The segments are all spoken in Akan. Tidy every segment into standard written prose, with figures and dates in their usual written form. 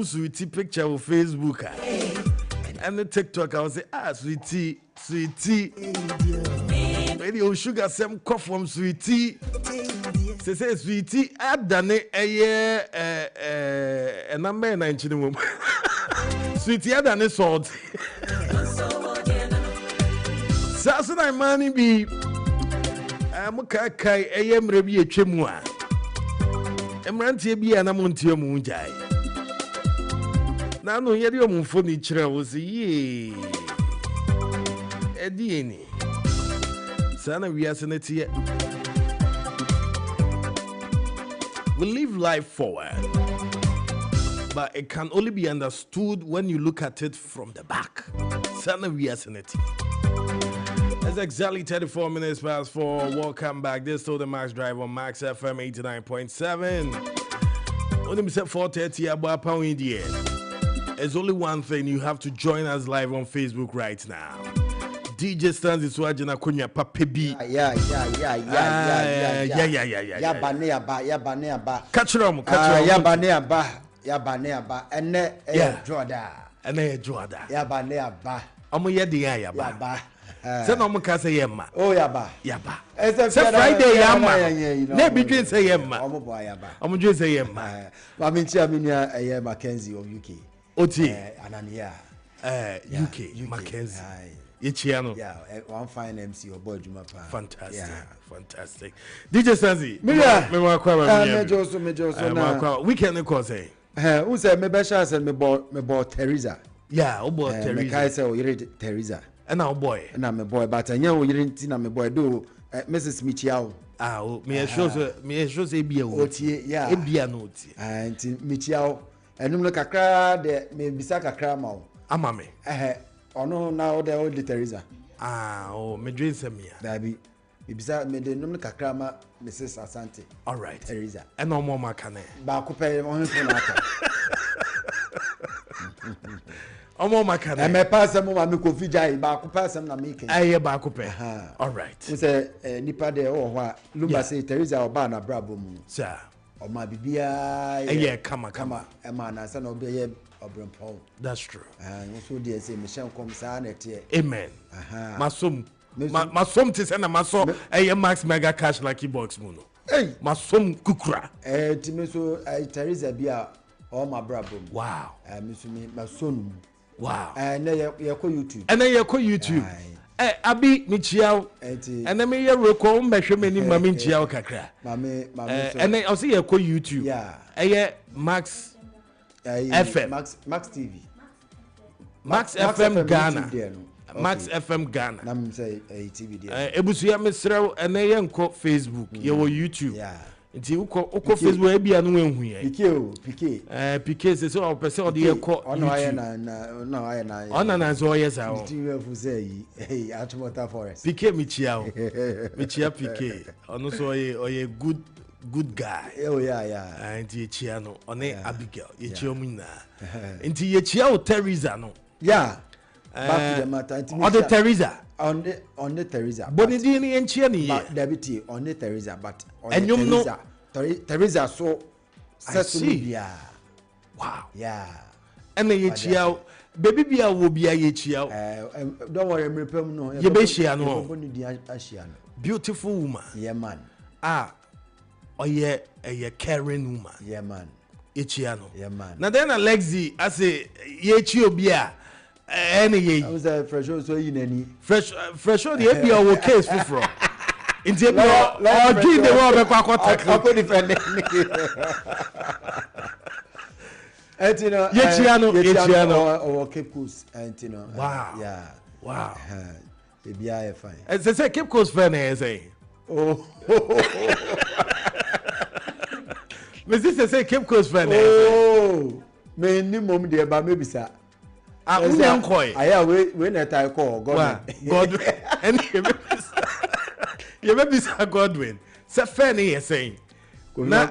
sweetie picture on Facebook and the TikTok. I was say, sweetie. Radio sugar some cough from sweetie. Say sweetie, I've done it a year and I'm 19. Sweetie, I've done it salt. Sasana money be I'm a kai a yam rebi a chimwa. Emranti be an amontio moonjai. Now, no, yet your moon for each other was ye. Edieni. Sana, we are sanity. We live life forward, but it can only be understood when you look at it from the back. Sana, we are sanity. It's exactly 34 minutes past 4. Welcome back. This is still the Max Drive on Max FM 89.7. Only me say 4:30 about pound India. There's only one thing, you have to join us live on Facebook right now. DJ Stands is watching Akunya Papa B. Yeah. Catch them. Yabaneaba. And Jorda. And Jorda. Yabaneaba. Omo yedi yaba. Say no mo ka say yemma. Oh yaba. Say Friday yamma. Na bi dwen say yemma. Omo boy yaba. Omo dwen say yemma. Ma me ntia me nua Mackenzie of UK. Oti. Anania. UK. Mackenzie. Ichiano. Yeah, one fine MC or boy Juma pa. Fantastic. DJ Sanzi. Me weekend ko say. Who say me be sha say me boy Teresa. Yeah, o boy Teresa. Me kai say o yire Teresa. And our boy. Na me boy but anya o yire nti na me boy do Mrs. Michiao. Me show say bia o. Otie, yeah. E bia no otie. Nti Michiao. Enum no kakra de me bisa kakra ma o. Ama me. Ono na o de Teresa. Me dream say me. Dabi. Me bisa me de num no kakra ma Mrs. Asante. All right. Teresa. And no more makane. Ba ko pe mo hin na aka. Omo makane. Me pass am ma me Kofi jai ba ko pass am na me ken. Ba ko pe. All right. We say nipa de o ho a Lumba say Teresa oba na brabo mu. Sir. O ma bibia kama. E ma na say no be ye obrempon. That's true. So dey say me shen kom sa na tie. Amen. Masom te say na maso Max Mega Cash Lucky Box mu no. Masom kukura. Ti me so Teresa bia o ma brabo mu. Wow. Me so me masonu. Wow. Na ye ko YouTube. Na ye ko YouTube. Abi Michiao. And me ye record mbehwe mani mami Michiao kakra. Mami so. And I see ye ko YouTube. Yeah. Max FM. Max TV. Max FM Ghana. Max FM Ghana. Na me say TV there. Ebusuya mesrew and ye nko Facebook. Ye wo YouTube. Yeah. Nti uko Facebook e bia no enhu ye. Pike say so person o de ye ko YouTube. Ona na so yes a o. TV fu say Atmota Forest. Pike Michia Pike. Ono so ye good guy. Oh yeah. Nti ye chia no one Abigail ye chia mu na. Nti ye chia o Teresa no. Yeah. Back to the matter. On the Teresa. On the Teresa. Boni di ni enchia ni ye. Deputy on the Teresa but on the Teresa. Teresa so Cecilia. Wow. Yeah. And ye chia baby bia wo bia ye chia. Don't worry, me pem no. Ye be shia no. Beautiful woman. Yeah man. A caring woman. Yeah man. Ye chia no. Yeah man. Na then Alexi I say ye chia bia any I was a fresh so you nani. Fresh the bia wo case for. Inti e bia o dream the world be kwa kwata. Ko defend. Antino. Ye chia no. O Cape Coast Antino. Wow. Yeah. Wow. The bia fine. They say Cape Coast fan say. Oh. Me say Cape Coast fan. Oh. Me ni mom de ba me bisa. Aya we na tie call Godwin. And you be bisa Godwin. Say fan here saying. Na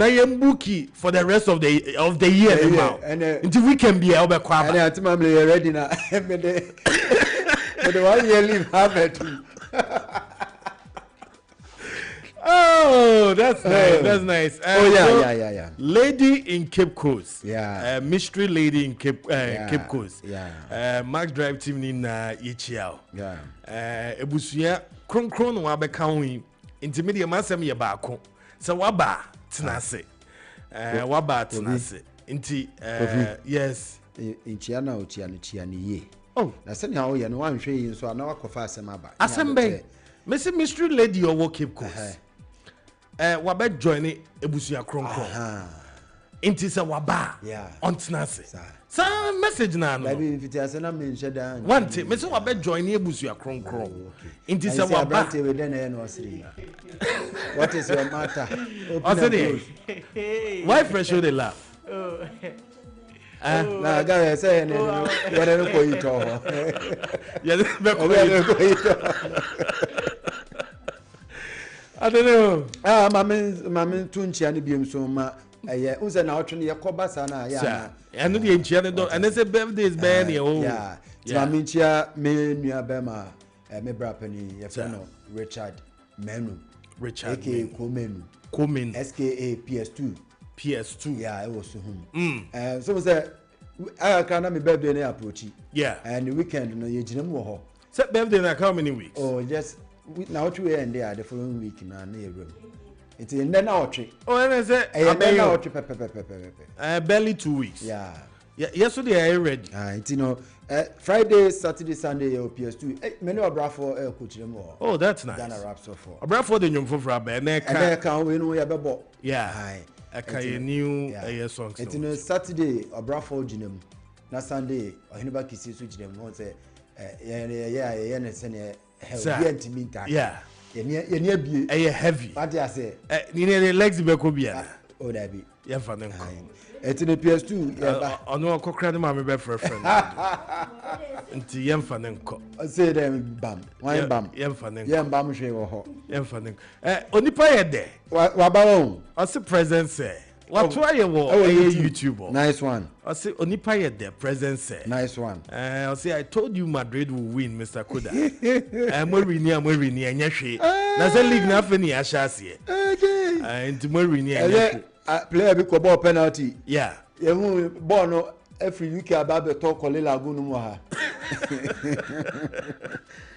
ye mbuki for the rest of the year now. Until we can be able to kwaba. And atimam ready na. Me the 1 year leave have it. Oh, that's nice. That's nice. Yeah. Lady in Cape Coast. Yeah. Mystery lady in Cape Coast. Yeah. Max Drive team in Yichiao. Yeah. Ebusuya kronkron no abeka ho yi. Intermediate masem ye baako. So waba tenase. Waba tenase. Inti yes. Inchia na ochia no chia ne ye. Oh, na se ne hawo ye no wan hwe yi nso ana wakofa asem aba. Asembe. Messi mystery lady or Cape Coast. Wabe join ebusuya kronkron. Inti se waba. Yeah. On tenase. Sa message na no. Baby if it has na me nhye dan. One thing, me say wabe join ebusuya kronkron. Inti se waba. We then no siri. What is your matter? Why fresh show they laugh? Na ga say ne were no ko ito. Yeah, be ko ito. I don't know. Mama tunchia ne biem so ma eye unse na otwe ne yakoba sa na ya. I know the enchia ne do and say birthdays be ne o. Yeah. Mama nchia me nua be ma me brapani ye fe no Richard Menu. Richard aka Komenu. SKA PS2. PS2. Yeah, it was home. So say I can me birthday na approach. Yeah. And the weekend no ye ginam wo ho. Say birthday na how many weeks? Oh, just now 2 and there the following week na na room. It's in then outry. Oh, and I say barely 2 weeks. Yeah. Yeah, yesterday I ready. It's Friday, Saturday, Sunday PS2. Many of Brafo coach them all. Oh, that's nice. Ghana raps so for. Brafo the nyom for Frabe and I can we know ya bebo. Yeah. I can new songs. It's Saturday or Brafo ginem. Na Sunday or Hinoba Kisi switch them won't say yeah send yeah. You be heavy. What I say? You need the legs be ko bia. Oh that be. Yeah for them. It's in the PS2. Yeah. Ono kokra ne ma me be friend. Nti yemfa ne nko. Say them bam. Why bam? Yemfa ne nko. Yembam hwe wo ho. Yemfa ne. Onipa ye de. Wa ba won. O se present say. What try you YouTube? Nice one. I say Onipa ye de present say. Nice one. I say I told you Madrid will win, Mr. Koda. Mo wini anya hwe. Na say league na fa ni a shase. Okay. Nti mo wini anya hwe. Player be ko ball penalty. Yeah. You ball no every week about the talk Kolela Gunu mo ha.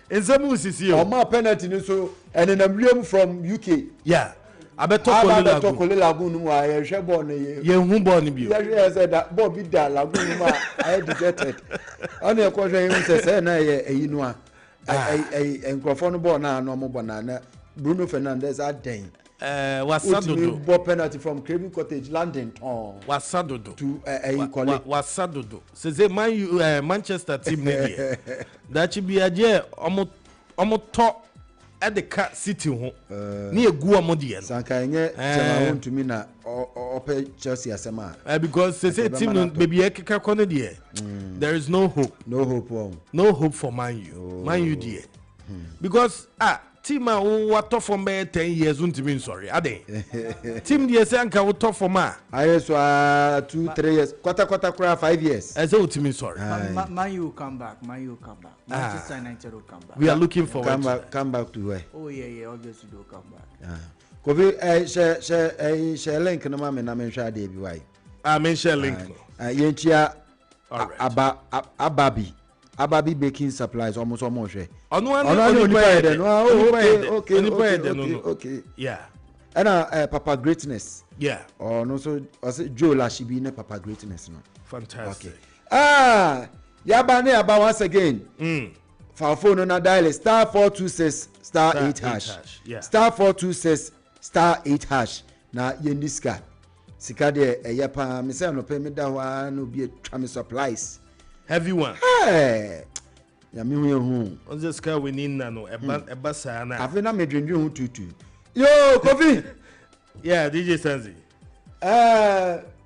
In some usisi o. My penalty no so and then I'm from UK. Yeah. I bet talk Kolela Gunu mo ha hwe ball no ye. Ye hu ball ni bio. Yeah, said that ball be da Lagunu mo I dejected. On your question you say na ye eyinu a. Enkrofo no ball na no mo na Bruno Fernandes aden. Wasadodo. Ball penalty from Craven Cottage, London. Wasadodo. To Wasadodo. Say Manchester team ne that should be aje omo to at the cat city ho. Ni egu omo de no. Sanka nye chama want to me na ope Chelsea asema. Because say team no baby ekeka kono de. There is no hope. No hope. No hope for Man U. Man U de. Because team what tough for me 10 years won't mean sorry. Ade. Team the Sanka what tough for ma. I saw 2-3 years. Quarter 5 years. I say what mean sorry. Man you come back. Manchester United will come back. We are looking forward. Come back to where? Oh yeah, obviously they'll come back. Kofi share link no ma me na me hwa de bi why. Me share link. Yentia Ababi baking supplies almost hwe. Okay. Yeah. And Papa Greatness. Yeah. Or no so Joe Lashibi ne Papa Greatness no. Fantastic. Okay. Yabane aba once again. For phone na dial *426 *8 hash. Yeah. *426 *8 hash. Na yendiska. Sika de eyepa me say no pay me da wa no be twa me supplies. Heavy one. Hey. Ya me hu. On this car we need na no eba sa na. Afi na me dwendwe hu tutu. Yo, Kofi. Yeah, DJ Sanzi.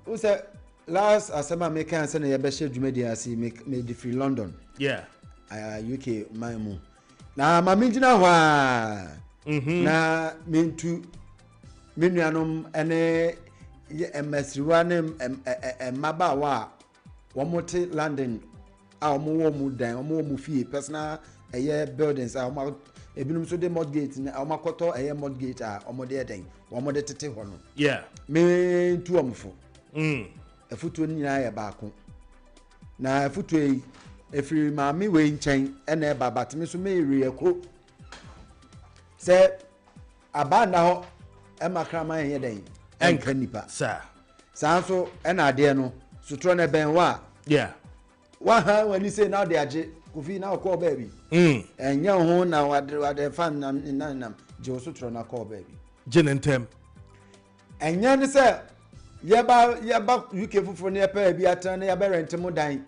Who said last asema me kan say na ye be share dwumadi asi me di free London. Yeah. UK my mu. Na ma me gina hwa. Na me ntu me nuanom ene emasiwa ne mabawa womote London omo wo mu dan omo wo mu fie personal buildings omo ebinum so de mortgage na omakoto eye mortgage a omode eden omode tete ho no yeah me ntu omfo afutuo nyina ya baako na afutuo yi efiri maami we nchen ena eba batime so me eri eko se abanda ho emakrama ye den enka nipa sir sanso ena ade no sutro na ben wa yeah wa ha wani say now dey age Kofi na call baby enya ho na wade fan nam je sutro na call baby jenentem enya ne say yeba UK fufuro ne pa bi atan na yeba rent mu dan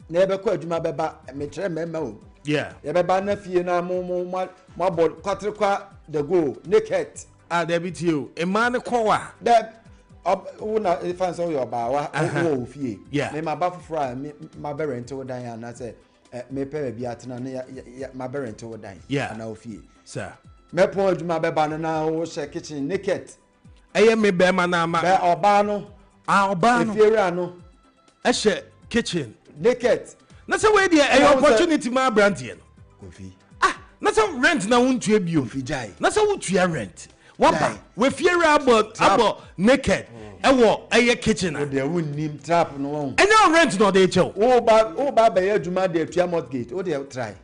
na yeba kwa adwuma beba metre mema o yeah yeba na fie na mo abod kwatre kwa the go naked debit you a man kowa that una fans so your ba wa o fie me ma ba fufuro a me ma be rent wo dan ya na say me pa bi atan na ma be rent wo dan na o fie sir me pon adwuma beba na wo share kitchen naked eye me be ma na ma be oba no oba no efiera no ehye kitchen naked na say we dey a opportunity ma brand here Kofi na say rent na wontua bio Fijai na say wotua rent waba we fiera about naked ewo eye kitchen o dey wonnim trap no won enya rent no dey chew o ba be adwuma dey atua mortgage o dey try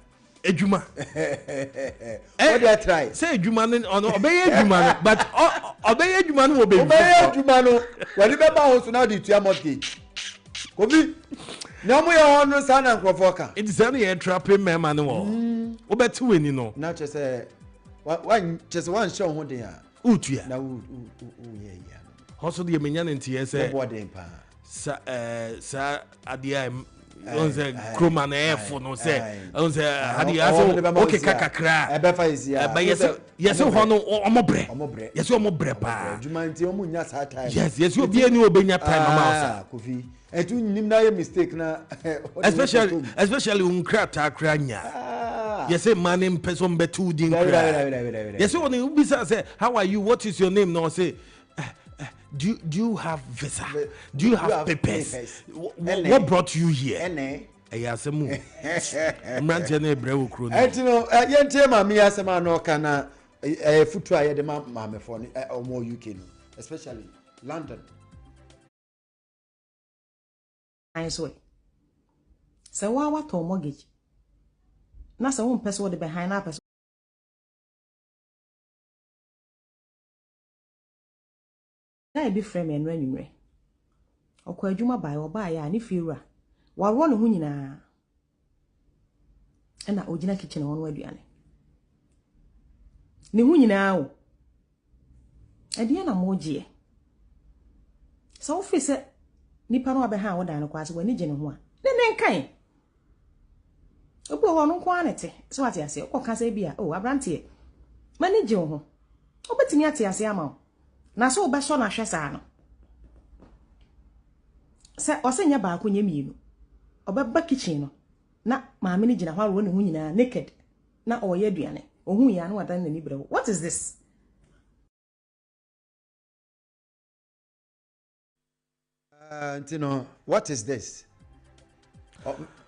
adwuma o dey try say adwuma no obey adwuma no but obey adwuma no obey adwuma no wali be ba ho so na dey atua mortgage Kofi na mo ya hono sana nkrofo ka it is any trapping mema no wo beti weni no na che say wan show ho den a utua na u ye ya hoso de menya ntie say boarding pa sa adia on say kroma na efo no say on say adia so okay kakakra e be fa isi ya ba yes ho no omobre yes omobre pa adwuma nti o munya sa time yes obi ani obenya time ma Kofi etu nim na ye mistake na especially unkrata kranya yes man in person betu din kra yes when you be say how are you, what is your name, no say do you have visa, do you have papers? What brought you here? Ayasemu mrante na ebrewo kro no etino yentie ma mi asema no kana futu aye de ma me for ni omo UK no, especially London. I swear. So what to mortgage? Na so one person the behind na person. Na be frame en ranwumre. Okwa adwuma bai oba ya ni fiura. Wa ro no hu nyina. E na ogina kitchen won aduane. Ni hu nyina o. E de na mogie. So office nipa no abeha wo dan no kwase wani gye ne ho a ne nkan obo ho no kwa nete so ate ase ko kasa bia o abrante mani gye ho obetimi ate ase ama na so oba so na hwe saa no se osenya ba ko nyemienu obeba kitchen no na maame ni gina ho aro ne ho nyina naked na oye aduane ohun ya no wadan na ni brewo. What is this? What is this?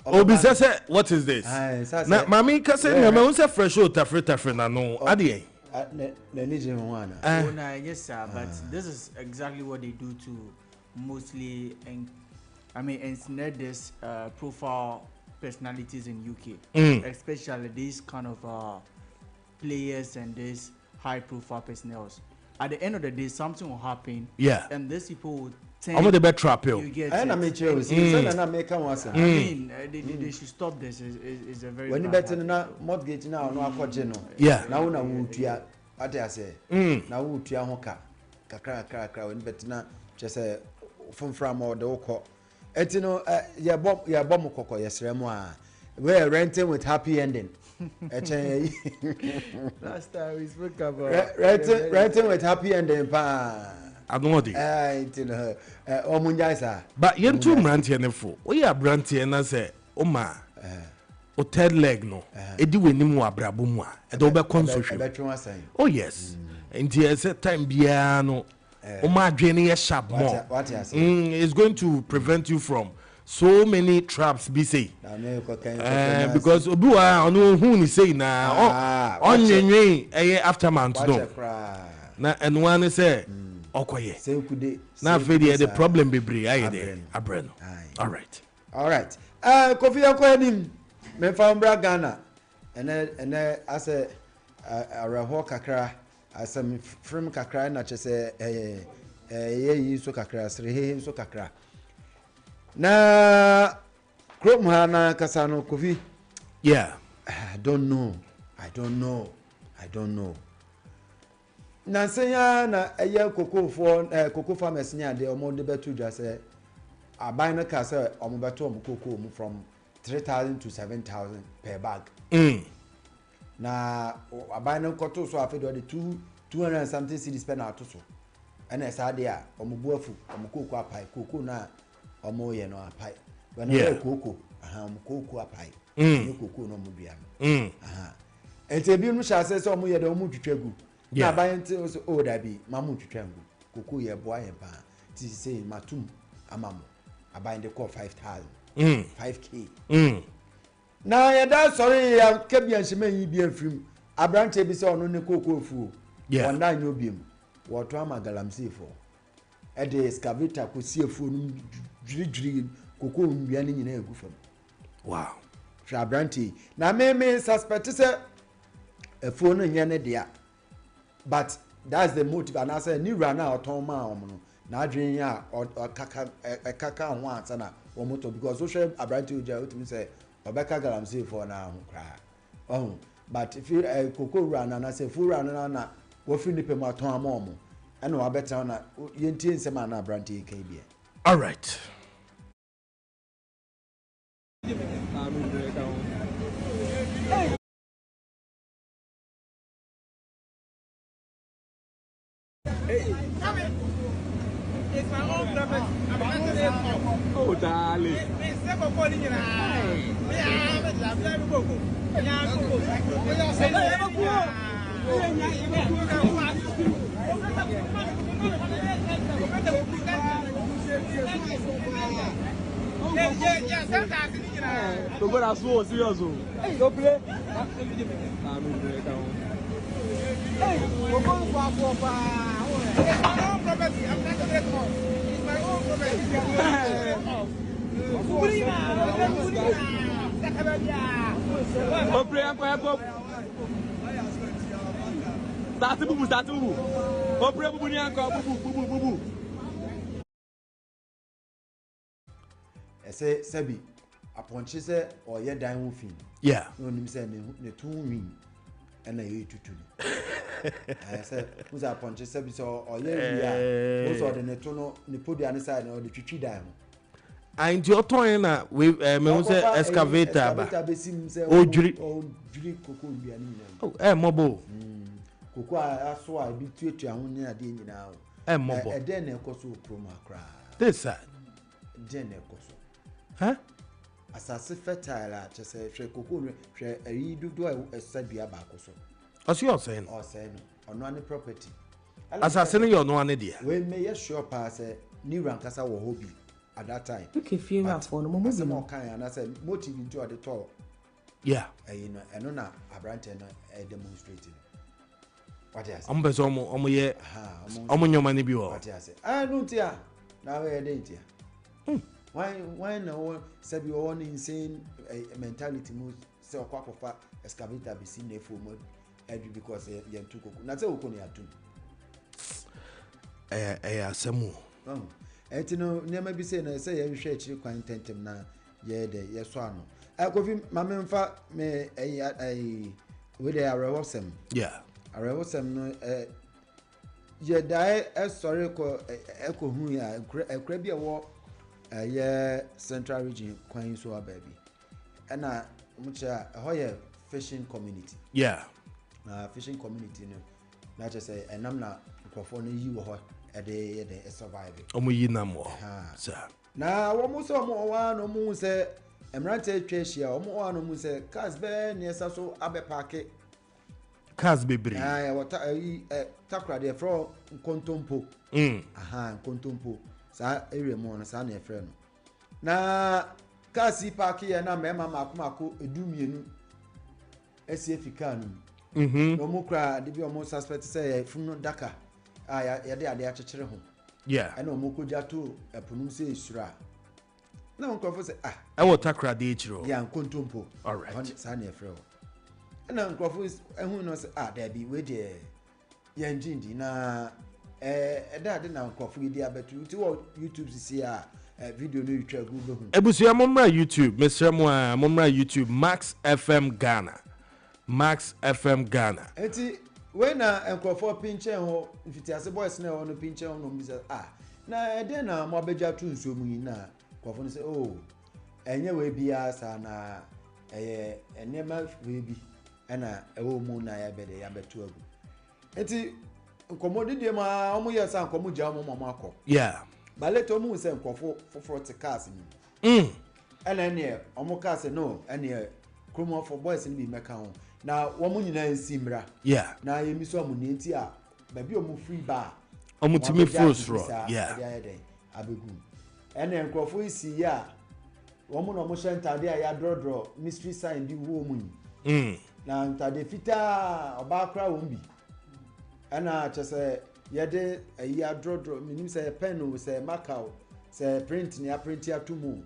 Obi say what is this? Na mami ka say na me say fresh o tafre na no ade yes sir, but this is exactly what they do to mostly ensnare this profile personalities in UK, especially these kind of players and these high profile personnels. At the end of the day, something will happen, and these people will I'm the better trap you. I mean, they should stop this. Is a very when you better na mortgage now no akwaje no. Yeah. Now na wutua what I say. Na wutua ho ka kakra when better na just say from or the oko. Etino ya bom kokko yesre mu a. We are renting with happy ending. Last time we spoke about renting with happy ending pa. I know it. But yen two mrantie ne fo. We are brantie na say o ma o third leg no. E di weni mu abrabo mu a. E do be consohwe. Oh yes. Nti e say time bia no o ma adwene ye sharp more. It's going to prevent you from so many traps be say because obiwa ono hu ni say na onyenwen aftermath no na and one say okoye na afedi the problem be bre aye there abreno all right Kofi akoyanim me fambra Ghana ene ase araho kakra asem from kakra na chese yi so kakra sre so kakra na krom ha na kasa no Kofi yeah I don't know na senya na koko farmers nya de omo de betu dwa se aban na ka se omo betu omo koko mu from 3,000 to 7,000 per bag na aban na koto so afedo de 200 and something cedis per na to so and esa de a omo buafu omo koko apai koko na omo ye no apai when koko omo koko apai ne koko no omo bia ente bi nu sha se omo ye de omo twitwagu na aban te so o da bi mamu twitwangu koko ye boa ye pa ti say matum amamo aban de call 5,000 5k na ya da sorry ya kabia nshime yi bi afrim abrante bi se ono ne koko fu wanda nyo biem woto amagalamse fo e de excavator ko siefu no dwiridwiri koko mbia ne nyina egu fam wow fra abrante na me suspect se efu no nya ne dia but that's the motive and I say ni rana oton ma omo na adwen ya kaka ho ansa na omoto because social abrante uja utimi say obeka galamse for na ho kra but if you koko rana na say fu rana na wo fi ni pem aton ama omo ena wa beta na yentie nsema na abrante kai bia all right It's my own property. Oh, darling. It's never calling you. Ese sabi aponche se oye dan wo fin yeah no nim se ne tun win ena ye tutu ese uza aponche sabi so oye wi a wo so de ne to no ne podua ne side no de twitwi dan ho and your toy na we me say excavator ba ojuri koko bia ni oh mobo koko aso a bi tuatua ho ne ade nyina o mobo e den na ekoso kroma kra this side den na ekoso huh asase fertile a chese hwe koko hwe ayi dudu a esadua ba koso as you are saying ono ani property asase ne yo no ane dia we me ye sure pa say ni rankasa wo hobby at that time okay fear for no mo mo kan ana say motive into the top yeah you know eno na abrante no demonstrating what is am beso omo ye omo nyoma ne bi wo what is no tia na we dey tia why no sabi one insane mentality mo say okwakofa excavator be seen na for mo because ye too koko na say okoni atum asemu etino nema bi say na say ye hwe akiri kwan tentem na ye de ye so ano Kofi mamemfa me we dey arewosem yeah arewosem no ye dai sorry ko ekohu ya ekra bi ewo ye central region kwan so ababi na mucha hoye fishing community yeah fishing community no na just say enam na nkofo no yi wo ho e de survive omo yi nam wo sir na wo mo so mo wa no mo se emrante atwahia omo wa no mo se cars be ne esa so abe parke cars bebre wata takra de fro nkontompo nkontompo sa area mo no sa na efre no na kasi park here na mema makomako edumienu esi efika no no mu kra de bi omo suspect say funu daka ya de ade akyekyere ho yeah and omo koja to epunum say esura na nkrofo say I will takra de chiro ya nkontompo all right sa na efre ho na nkrofo ehun no say there be we de ya njindi na ede na nkrofo di abetu ti wo YouTube see video no yitwa go hu ebusia momra YouTube Mr. Moa momra YouTube Max FM Ghana eti when na nkrofo pinche ho mfitiase boys na ho no pinche ho no bisa na ede na mo abeja tu nso mu na nkrofo no say enye we bia sa na enema we bi na ewo mu na ya bede ya betu agu eti nkomo de ma omo ye sa nkomo ja omo mama akọ yeah but let omo say nkrofo for cars ni ene omo cars no ene kromo for boys ni bi meka ho na womo nyina nsimra yeah na yemi so omo ni enti a ba bi omo free bar omo timi frustro yeah abegu ene nkrofo isi ya womo no mo shentade a ya drodro mystery sign di wo mu ni na ntade fita oba kra won bi ana chese yede ya drodro minim say pen o say marker say print ni a print ya tumu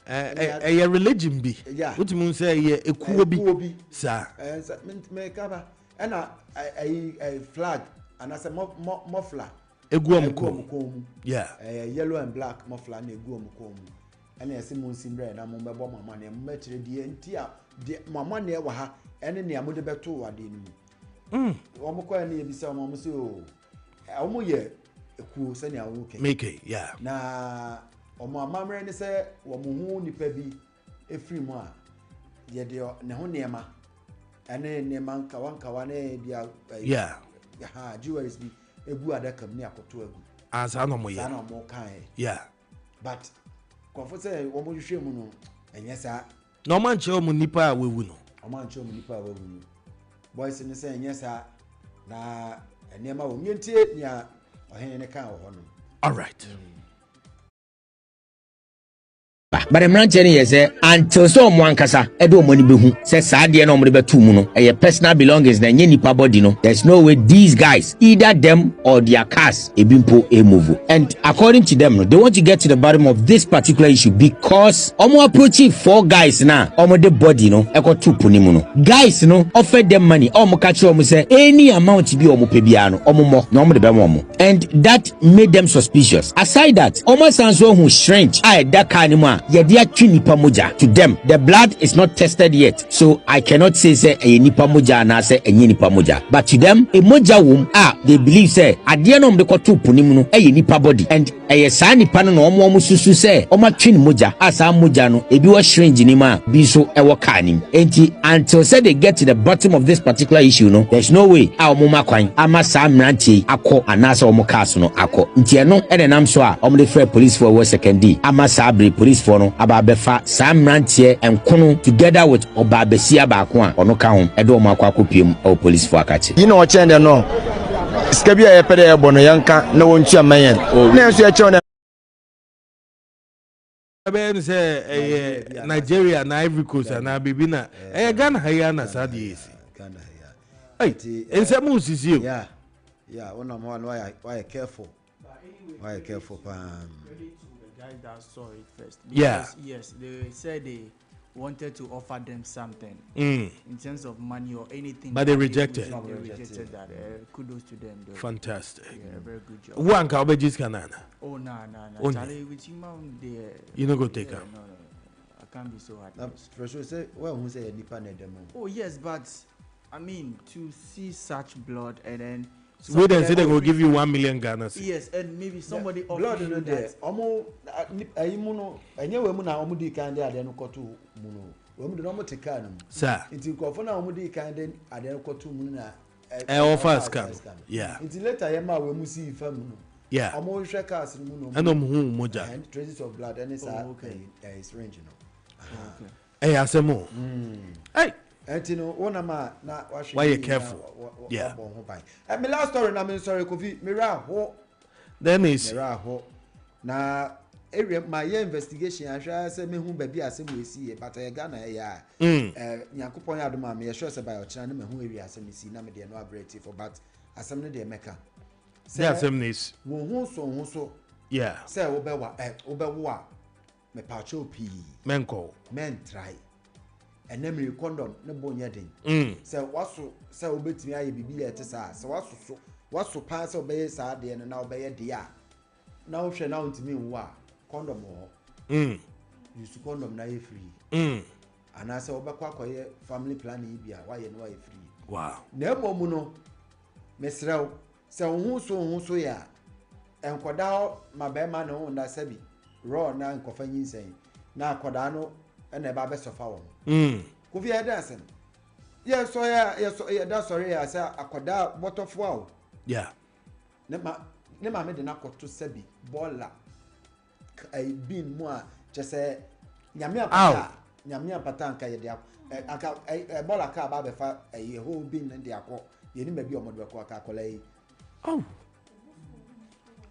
a religion bi what you say ye ekuo bi sa me kaba ana a flag and as a muffler egu omkom yeah yellow and black muffler na egu omkom ana ese mo nsimbre na mo bebo mama na mo metire die nti a mama na e wa ha ene ne amode beto wade ni mu omo kwa na ebisa omo se omo ye ekuo se ne awo ke make yeah na omo amamre ne se wo mo hu nipa bi efiri mu a ye de ne ho niema ene niema nkawa na bia yeah jewelries bi egu adaka ni akoto agu asa no mo ye sana mo kan yeah but konfo se wo mo hwehwe mu no enye sa no man che omo nipa a wewu no o man che omo nipa a wewu no boys ni se enye sa na niema wo mientie nia ohene ne kan wo ho no all right but emranche ne yese until so mo ankasa edo mo ni behu se saade na mo de betu mu no eye personal belongings na nye nipa body no there's no way these guys either them or their cars ebimpo move and according to them no they want to get to the bottom of this particular issue because omo approaching 4 guys na omo de body no eko tupu ni mu no guys no offer them money omo ka che omo say any amount bi omo pe bia no omo mo na omo de be mo and that made them suspicious aside that omo sanso hu strange I that car ni mu a yedi nipa moja to them the blood is not tested yet so I cannot say nipa moja na say enyi nipa moja but to them a moja wom they believe say ade no mde koto ponim no nipa body and sa nipa no omo susu say omo atwe ni moja asa moja no ebi wa strange ni ma bi so ewo kanim enti until say they get to the bottom of this particular issue no there's no way omo makwan ama sa mrantie akọ anasa omo cars no akọ ntie no nam so a omo de free police for one second d ama sa bre police for no ababefa Sam Rantie enkono together with Obabesia baako a ono ka ho edo mo akwa kopiem o police for akachi you know chende no skabia ye pede ebo no yanka na wontu amayen na enso ye che na ben say Nigeria na Ivory Coast na bibi na Ghana haya na sadiyesi Ghana haya hey ense mu sisi yeah one of one why careful that saw it first. Yeah. Yes, they said they wanted to offer them something in terms of money or anything. But they rejected. They rejected that. Kudos to them, though. Fantastic. Yeah, very good job. One can be just canana. Oh, no. Charlie, with you, man, you no go take her. No. I can't be so hard. For sure, say, well, who say nipa ne demo? Oh, yes, but I mean, to see such blood and then. We then say they will give you 1 million Ghana. Yes, and maybe somebody blood no there. Omo ayimu no enye we mu na omo di kan de ade no koto mu no. We mu de no mo te kan no. Sir. Nti nkofo na omo di kan de ade no koto mu na offers can. Yeah. Nti later ye ma we mu si fam no. Yeah. Omo hwe cars no mu no. And omo moja. And traces of blood and is is range no. Okay. Hey, asemo. Hey. Entino wona ma na why you careful yeah and my last story na me sorry Kofi mira ho then is mira ho na area my investigation ahwa say me hu baby asem we see but Ghana ya yakopon ya adoma me sure say by ochina na me hu area asem see na me de no abrete for but asem no de meka say asem nis wo hu so yeah say obewo a me pacho pi menko men try enemy condom ne bonya den say waso say obetimi aye bibi ete sa say waso pa say obeye sa de no na obeye de a na wo hwe na ontimi nwo a condom ho use condom na ye free ana say obekwa akoye family planning bia wa ye no wa ye free wow na emomu no mesrew say wo hu so ya enkoda mabema no nda sabi raw na nkofa nyinsen na akoda no na ba be sofa wo Kofi ya dancing yes so ya da sorry ya say akoda botofo awo yeah ne ma me de na koto sabi bola ai bin mu a chese nyame apata nka ye de aka bola ka ba be fa ye ho bin ne de akọ ye ni ma bi omodo ko aka akola yi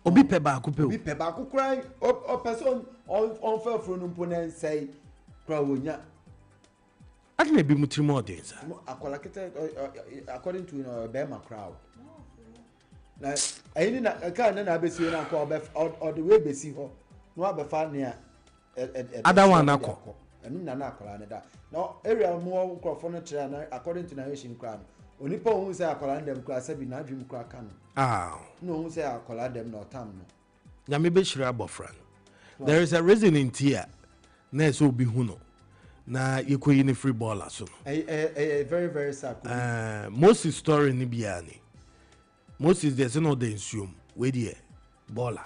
obi pe ba ko kran o person on fa fro no mpo na nsai kra wonya adna bi mutrimo audience akola kete according to be ma crowd na ayini na ka na abesi na ko o the way besi ho no abefa ne a ada one akọ enu na akola ne da no area mo crofo no tire na according to narration crowd onipa ohun say akola ndem kra sabi na adwim kra ka no no ohun say akola ndem no tam no nyame be shira abofra there is a reason in here na so obi hu no na yekoyi ni free baller so very very sad most story ni biani most is there's no the assume we there baller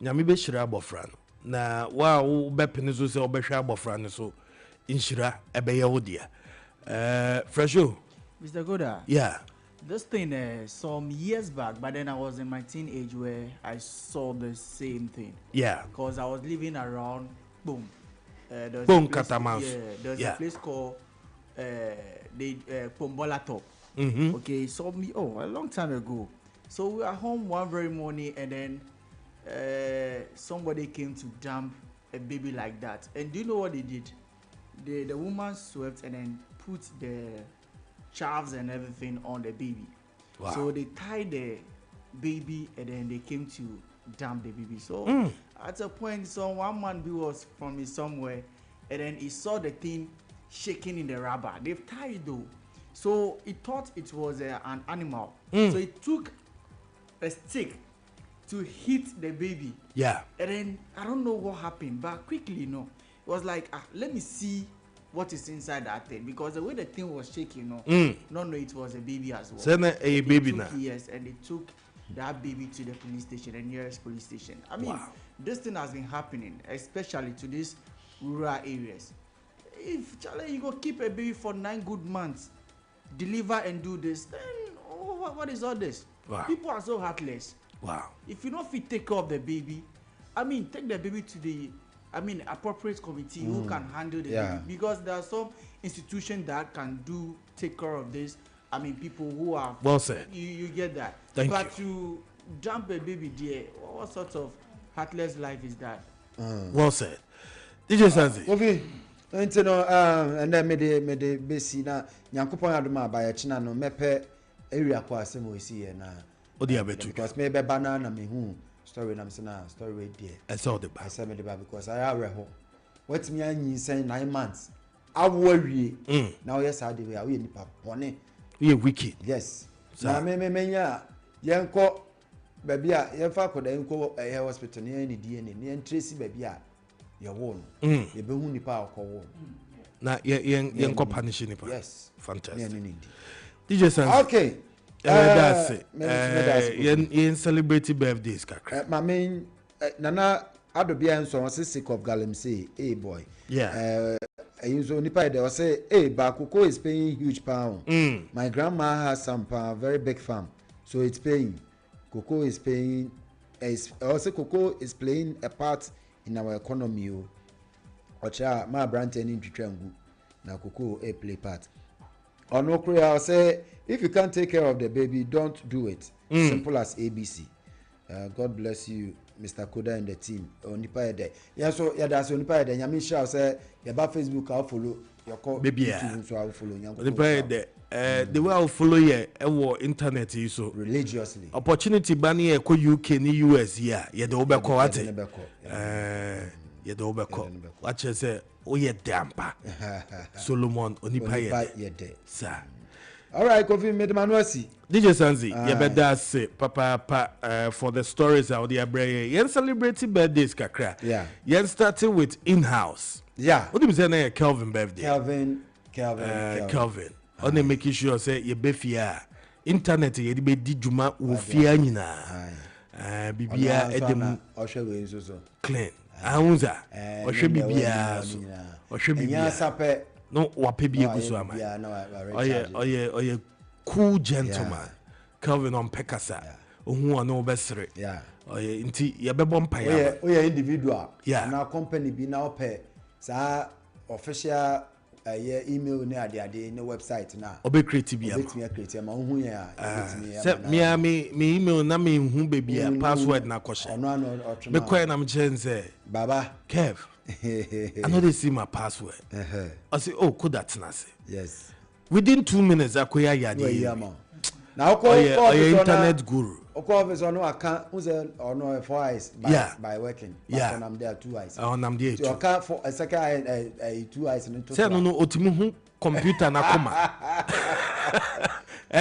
nyame be shira abofra na wa wo be pene so say obehwe abofra ne so inshira ebe ye wo dia fresho Mr. Koda. Yeah. This thing some years back, but then I was in my teenage where I saw the same thing. Yeah. Because I was living around boom. Boom Katamas. Yeah. There's a place called Pombola Top. Okay, saw me a long time ago. So we were home one very morning and then somebody came to dump a baby like that. And do you know what they did? The woman swept and then put the chaves and everything on the baby. Wow. So they tied the baby and then they came to dump the baby. So at a point, one man was from me somewhere and then he saw the thing shaking in the rubber. They've tied it though. So he thought it was an animal. So he took a stick to hit the baby. Yeah. And then I don't know what happened, but quickly, it was like, let me see what is inside that thing, because the way the thing was shaking, no, it was a baby as well. So a baby now. Yes, and they took that baby to the police station, the nearest police station. I mean, this thing has been happening, especially to these rural areas. If Charlie, you go keep a baby for 9 good months, deliver and do this, then what is all this? Wow. People are so heartless. Wow. If you don't fit take care of the baby, take the baby to the appropriate committee who can handle the baby, because there are some institutions that can take care of this. People who are well said. You get that. Thank but you. To dump a baby there, what sort of heartless life is that? Well said. DJ Sanzi. Kofi, and then me de besi na Nyankopon adoma ba ya china no mepe area kwa asem we see na. Odi abetu. Because me be banana me hu story na msena story there. I saw the back. I said me the back because I reho. What me anyi say 9 months. Awowie. Now yes I dey we nipa bone. We wicked. Yes. Na me nya yenko baby a yenfa koda yenko hospital ne ni DNA ne trace baby a ye wo no. Ye be hu nipa akọwo. Na yenko punish nipa. Yes. Fantastic. Ne. DJ Sanzi. Okay. That's it. Yen celebrate birthdays kakra. My main nana adobia nso sick of galamsey, boy. Yeah. So nipa they say, but cocoa is paying huge pound. My grandma has some very big farm, so it's paying. Cocoa is paying. Also, cocoa is playing a part in our economy. Ocha my brand any twitwangu na cocoa play part. No I'll say if you can't take care of the baby, don't do it. Simple as ABC. God bless you, Mr. Koda and the team onipa yede ya so ya da so onipa yede nyame share say ya ba Facebook I follow your call YouTube so I follow nyanko onipa yede the way I follow ye internet yi so religiously opportunity ba ne ye ko UK ni US ya ye de obekọ wate ye de obekọ wache say oye dampa Solomon onipa yede sir. All right, Kofi Medemanuasi. DJ Sanzi, you better say, Papa, for the stories out there, yen celebrating birthdays, kakra. Yeah. Yen starting with in-house. Yeah. What do you say, Kelvin birthday? Kelvin. On making sure say you be fear. Internet ye be di juma wo fear nyina. Bibia edem so clean. Ahunza. Ohwe bibia so. Ohwe bibia. No wapebi eguso ama. Oye cool gentleman. Kelvin on Pekasa. Ohu ono obesere. Yeah. Oye nti ye bebo mpaya. Oye individual. Yeah. Na company bi na ope sa official email ne ade ne website na. Obe create bi am. Obetimi create ma ohu ya. Me email na me hu baby password na kwoshe. Me kwai na mchenze. Baba Kev. I know they see my password. I say, oh, could that nase? Yes. Within 2 minutes, I could hear now, call internet guru. Office on no account, who's no 4 eyes by working. Yeah, I'm there 2 eyes. Oh, I'm there. You account for a second, 2 eyes and say no, Otimu computer na koma.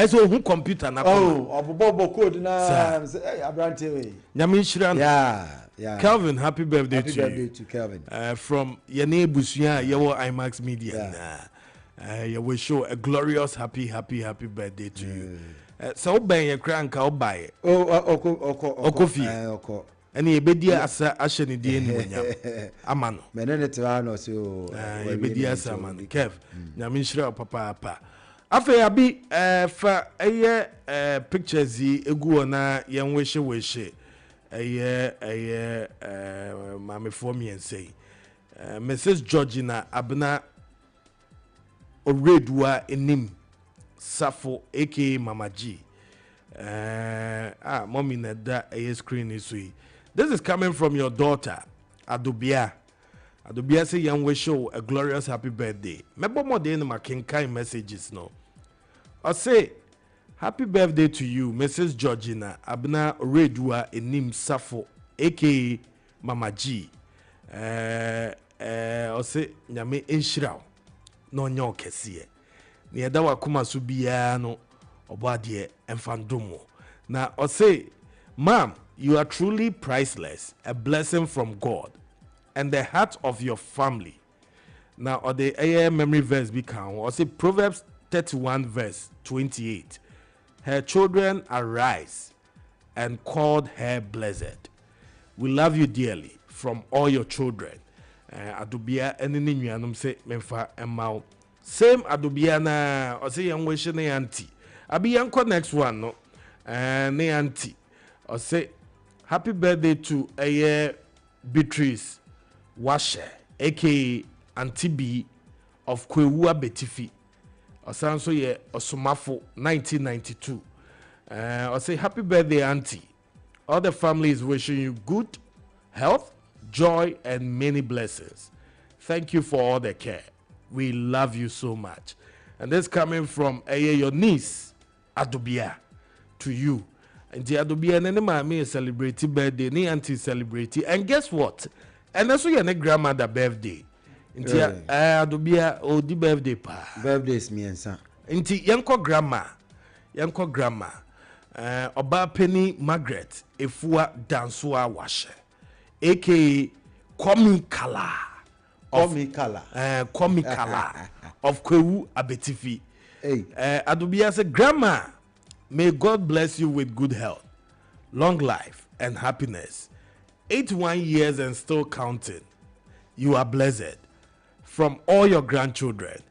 So who computer na koma? Oh, Bobo code na Abrante. Nyamishran. Yeah. Calvin, happy birthday to you. Happy birthday to Calvin. From Yane Busuya, Yawo IMAX Media. You will show a glorious happy birthday to you. So ben your crank I'll buy it. Kofi. And ye bedia asa asheni di enu amano. Menene tirano so ye bedia asa amano. Kev, nyamishira papa. Afe abi fa eye pictures yi egu ona yen wehye. Mame for me and say Mrs. Georgina Abna Oredua Enim Safo aka Mama G. Mommy Neda a screen is we. This is coming from your daughter Adubia. Adubia say young we show a glorious happy birthday. Mebo more than my kind messages no. I say happy birthday to you, Mrs. Georgina Abna Redua Enim Safo, aka Mama G. I say Nyame Enshirao no nyo kesiye. Ni eda wakuma subia no obadie emfandomo. Na I say, Mom, you are truly priceless, a blessing from God and the heart of your family. Now, or the memory verse become, I say Proverbs 31 verse 28. Her children arise and called her blessed. We love you dearly from all your children. Adubia eni nuanum say memfa emma. Same Adubia na o say yan wish na auntie. Abi yanko next one no. Na auntie. O say happy birthday to Beatrice Washe aka Auntie B of Kwewua Betifi. Osanso ye Osumafo 1992. I say happy birthday, Auntie. All the family is wishing you good health, joy, and many blessings. Thank you for all the care. We love you so much. And this coming from your niece, Adubia, to you. And the Adubia and mommy is celebrating birthday, ni auntie celebrating. And guess what? And also your grandmother birthday. Inti Adubia odi birthday pa. Birthday is me and son. Inti yanko grandma. Oba Penny Margaret Efua Dansua Washe, aka Komikala of Kwewu Abetifi. Hey. Adubia said, Grandma, may God bless you with good health, long life, and happiness. 81 years and still counting. You are blessed from all your grandchildren.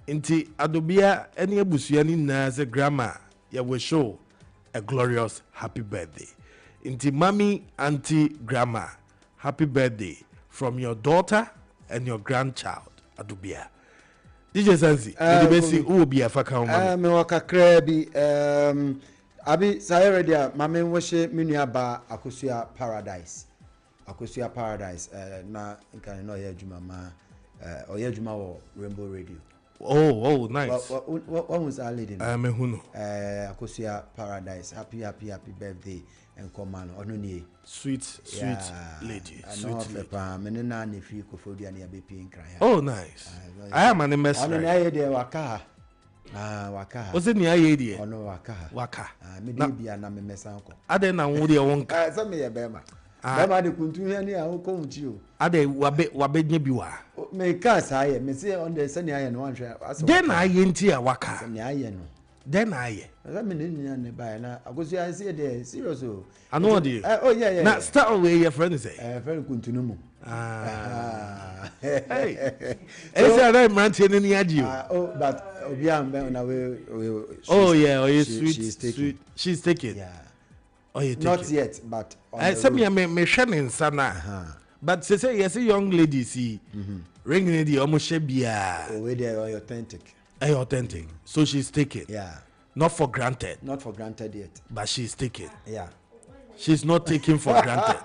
Inti Adubia any ebusuani na say grandma ya will show a glorious happy birthday. Inti mommy, auntie, grandma, happy birthday from your daughter and your grandchild Adubia. DJ Sansi, the best who will be a fakao man. Me waka krebi Abi say ready mama nwose menua ba akosua paradise na nkan no ye adwuma ma oye adwuma wo Rainbow Radio. Oh, nice. What was our lady? Mehuno. Akosua paradise. Happy birthday and come on onuni. Sweet lady. Sweet lady. Menena ne free Kofi and be paying cry. Oh, nice. I am an MS. On an idea waka. Waka. Was it near idea? Oh no waka. Maybe an amesa uncle. I don't know what you want. Some me a bema. Bema de kuntu ani a ko nchi. Ade wabe biwa. Me ka say me say on the senior and one share. Then I yenti a waka. Me aye no. Then I. That me ne buy na agosu I say there serious o. I know what you. Oh yeah. Now start away your friend say. Friend kuntu no mu. Hey. Is that man in the audio? Oh, but Obiam na we. Oh yeah, oh you sweet. She's taking. Yeah. Oh you taking. Not yet, but some me shining sana. But say yes, young lady see ring the almost bia. Oh, we there authentic. Authentic. So she's taking. Yeah. Not for granted. Not for granted yet. But she's taking. Yeah. She's not taking for granted.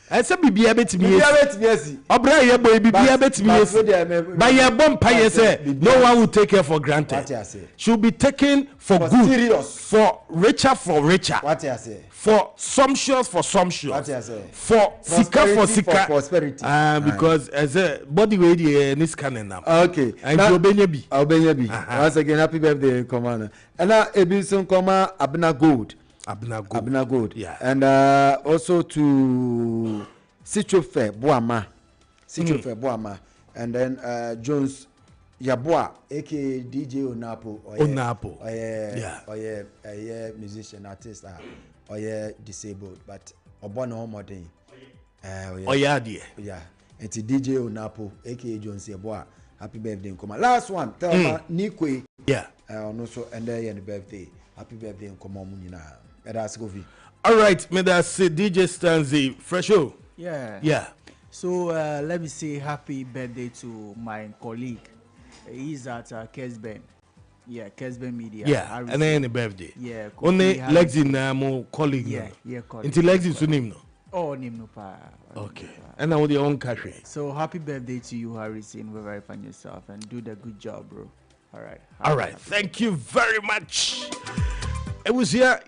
I said bibi abetimi esi. Obra ye boy bibi abetimi esi. But ye bomb pay say no one will take her for granted. What I say? She'll be taken for good. Serious. For richer. What I say? For sumptuous. What I say? For sika. Prosperity. Because as a body way the this canon now. Okay. And obenya bi. Once again, happy birthday, Commander. And now Ebison Koma Abna Gold. Yeah. And also to Sichofe Boama. And then Jones Yabua, aka DJ Onapo. Yeah, musician, artist, disabled, but Obono Modern. Yeah. And to DJ Onapo, aka Jones Yabua. Happy birthday, Nkoma. Last one, tell me Nikwe. Yeah. Also, and then birthday. Happy birthday, Nkoma Munina. That's Kofi. All right, may that say DJ Stanzi, fresh show. Yeah. So let me say happy birthday to my colleague. He's at Kesben. Yeah, Kesben Media. Yeah, and then the birthday. Yeah. Only Lexi Namo colleague. Yeah, colleague. Until Lexi Sunim no. Oh, name no pa. Okay. And now with your own country. So happy birthday to you, Harrison. We're very fun yourself and do the good job, bro. All right. Thank you very much. It was here.